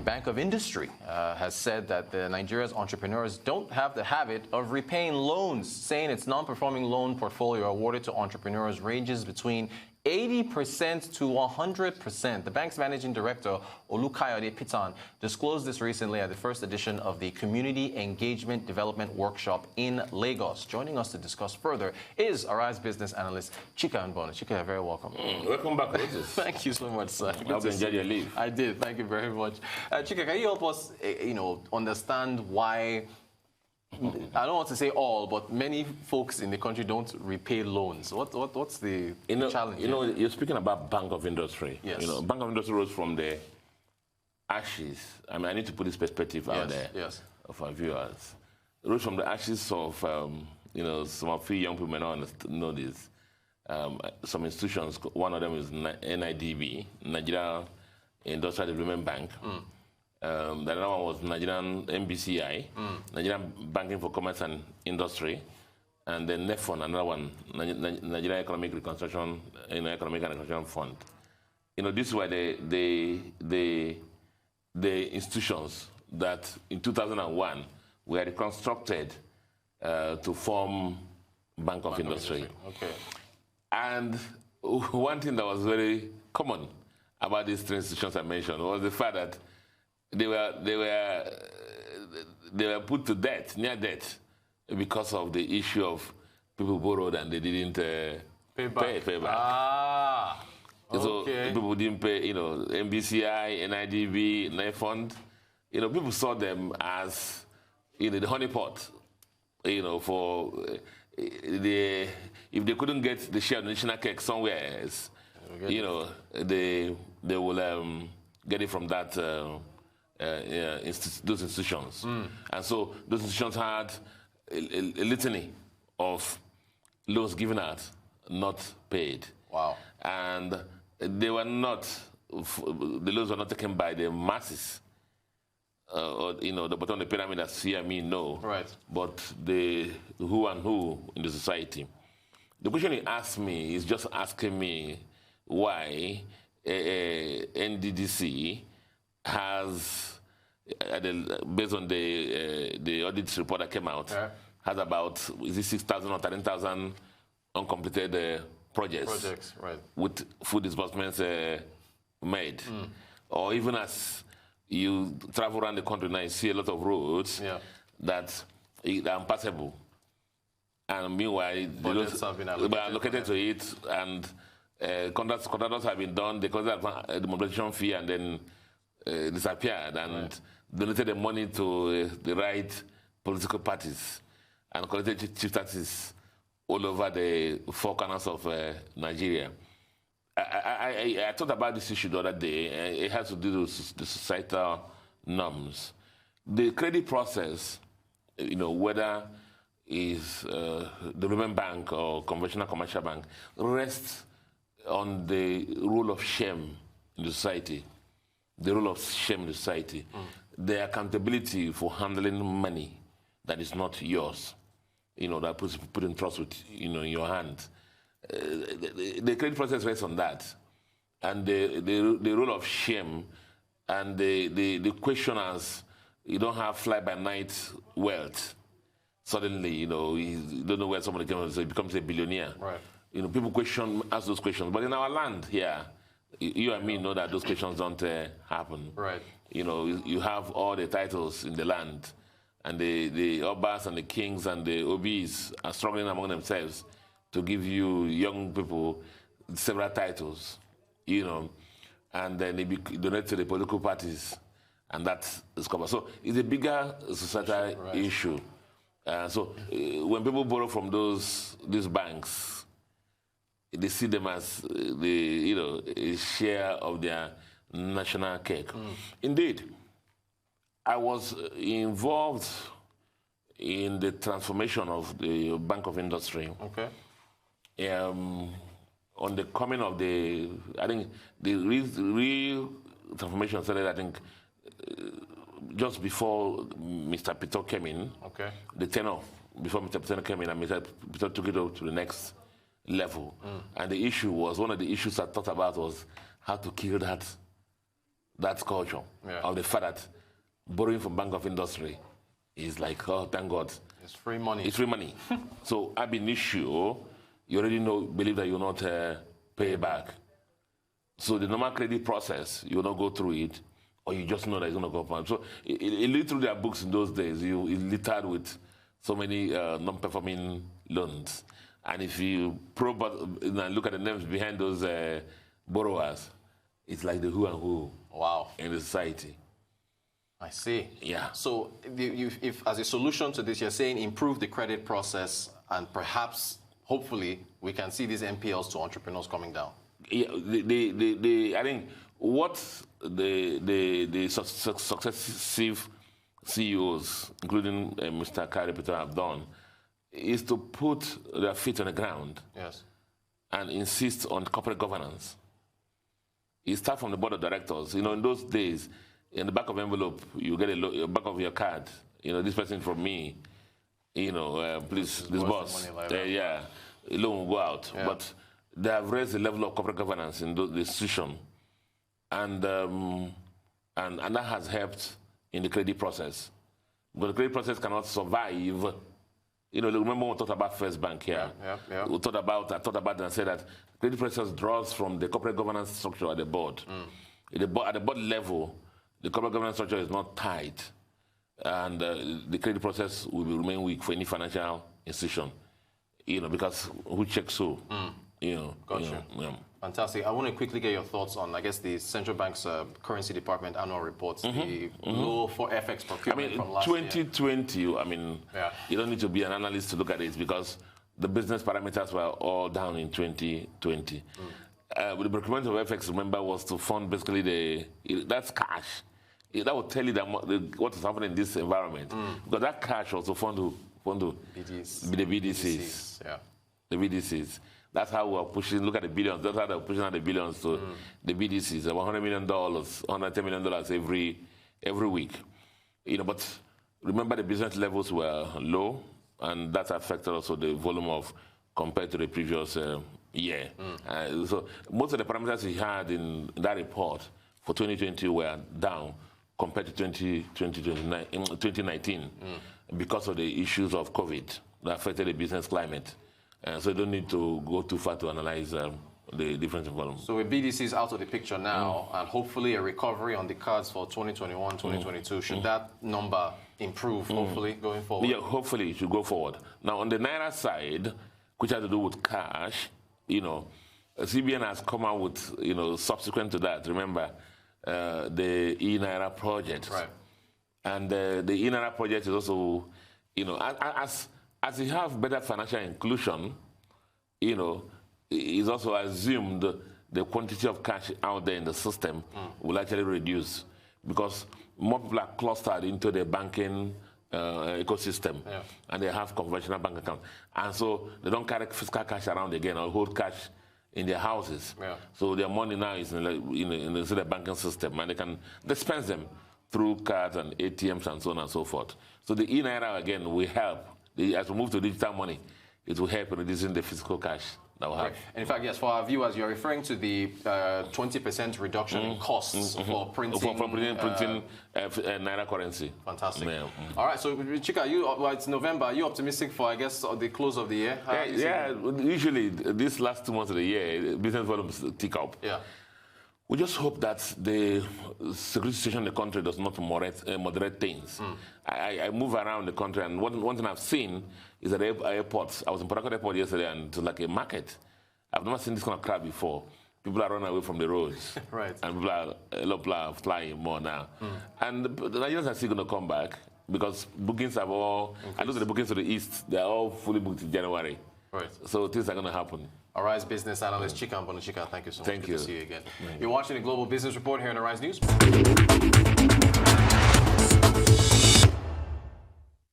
Bank of Industry has said that Nigeria's entrepreneurs don't have the habit of repaying loans, saying its non-performing loan portfolio awarded to entrepreneurs ranges between 80% to 100%. The bank's managing director, Olukayode Pitan, disclosed this recently at the first edition of the Community Engagement Development Workshop in Lagos. Joining us to discuss further is Arise business analyst Chika Mbona. Chika, you're very welcome. Welcome back, Moses. Thank you so much, sir. I hope you enjoyed your leave. I did. Thank you very much. Chika, can you help us, understand why, I don't want to say all, but many folks in the country don't repay loans? What's the challenge? You're speaking about Bank of Industry. Yes. Bank of Industry rose from the ashes. I mean, I need to put this perspective out there of our viewers. It rose from the ashes of, some of you young people may not know this. Some institutions, one of them is NIDB, Nigeria Industrial Development Bank. The other one was Nigerian MBCI, Nigerian Banking for Commerce and Industry, and then NEFON, another one, Nigeria Economic Reconstruction, Economic and Reconstruction Fund. This were the institutions that in 2001 were reconstructed to form Bank of Industry. Okay. And one thing that was very common about these three institutions I mentioned was the fact that they were put to debt, near debt, because of the issue of people borrowed and they didn't pay back. Ah, okay. So people didn't pay, MBCI, NIDB, NEFON. People saw them as, the honeypot, for if they couldn't get the share of the national cake somewhere else, they will get it from that. Those institutions. And so those institutions had a litany of loans given out, not paid. Wow. And they were not, the loans were not taken by the masses, or, the bottom of the pyramid as you and me know, right. But the who and who in the society. The question he asked me is just asking me why NDDC has, based on the audit report that came out, has about 6,000 or 13,000 uncompleted projects, right, with full disbursements made. Or even as you travel around the country now, you see a lot of roads that are impassable. And meanwhile, budgets have been allocated to it, and contractors have been done, they collected the mobilization fee and then disappeared and donated the money to the right political parties and collected chief taxes all over the four corners of Nigeria. I thought about this issue the other day. It has to do with the societal norms. The credit process, whether is development bank or conventional commercial bank, rests on the rule of shame in the society. The rule of shame in the society. The accountability for handling money that is not yours, that puts in trust with, in your hand. The credit process rests on that. And the rule of shame and the question as you don't have fly-by-night wealth. Suddenly, you don't know where somebody came from, so he becomes a billionaire. Right. People ask those questions. But in our land here, you and me know that those questions don't happen. Right. You have all the titles in the land, and the Obas and the kings and the Obis are struggling among themselves to give you young people several titles, and then they donate to the political parties, and that is covered. So it's a bigger societal issue. So when people borrow from these banks, they see them as a share of their national cake. Indeed, I was involved in the transformation of the Bank of Industry. Okay. On the coming of I think the real transformation started, I think, just before Mr. Peter came in. Okay. The tenor before Mr. Peter came in, and Mr. Peter took it up to the next level. And the issue was, one of the issues I thought about was how to kill that that culture of the fact that borrowing from Bank of Industry is like, oh, thank God. It's free money. It's free money. So ab initio, you already believe that you'll not pay back. So the normal credit process, you will not go through it, or you just know that it's going to go up. So it lead through their books in those days. It littered with so many non-performing loans. And if you probe and look at the names behind those borrowers, it's like the who and who in the society. I see. Yeah. So if as a solution to this, you're saying improve the credit process and perhaps, hopefully, we can see these NPLs to entrepreneurs coming down. Yeah, I think what the successive CEOs, including Mr. Kari Peter, have done is to put their feet on the ground and insist on corporate governance. It starts from the board of directors. You know, in those days, in the back of the envelope, you get a back of your card. You know, this person from me. You know, please, this boss. Yeah, a loan will go out. Yeah. But they have raised the level of corporate governance in the institution, and that has helped in the credit process. But the credit process cannot survive. You know, remember when we talked about First Bank here? Yeah. I thought about it and said that credit process draws from the corporate governance structure at the board. At the board level, the corporate governance structure is not tight, and the credit process will remain weak for any financial institution. You know, because who checks who? You know. Gotcha. Fantastic. I want to quickly get your thoughts on, I guess, the central bank's currency department annual reports, the low for FX procurement from last 2020, year. I mean, you don't need to be an analyst to look at it because the business parameters were all down in 2020. The procurement of FX, remember, was to fund basically that's cash. That will tell you that what is happening in this environment. Because that cash was to fund the BDCs. Yeah. The BDCs. That's how we're pushing. Look at the billions. That's how they're pushing out the billions to the BDCs. About $100 million, $110 million every week. You know, but remember the business levels were low, and that affected also the volume of compared to the previous year. So most of the parameters we had in that report for 2020 were down compared to 2019 because of the issues of COVID that affected the business climate. So you don't need to go too far to analyze the difference in volume. So with BDCs out of the picture now, and hopefully a recovery on the cards for 2021, 2022, should that number improve, hopefully, going forward? Yeah, hopefully it should go forward. Now, on the Naira side, which has to do with cash, you know, CBN has come out with, you know, subsequent to that, remember, the e-Naira project. Right. And the e-Naira project is also, you know, as you have better financial inclusion, you know, it's also assumed the quantity of cash out there in the system will actually reduce because more people are clustered into the banking ecosystem and they have conventional bank accounts. And so they don't carry fiscal cash around again or hold cash in their houses. So their money now is in the banking system and they can dispense them through cards and ATMs and so on and so forth. So the e-Naira, again, will help. As we move to digital money, it will help in reducing the physical cash that we have. Right. And in fact, yes, for our viewers, you're referring to the 20% reduction in costs for printing. Printing Naira currency. Fantastic. All right, so Chika, it's November. Are you optimistic for, I guess, the close of the year? Usually these last 2 months of the year, business volumes tick up. Yeah. We just hope that the security situation in the country does not moderate things. I move around the country, and one thing I've seen is at airports. I was in Port Harcourt Airport yesterday, and it was like a market. I've never seen this kind of crowd before. People are running away from the roads. Right. And a lot of people are flying more now. And the Nigerians are still going to come back because bookings have all, I know that the bookings to the east, they're all fully booked in January. Right. So things are going to happen. Arise business analyst Chika Mbonochika, thank you so much. Thank you. Good to see you again. You're watching the Global Business Report here on Arise News.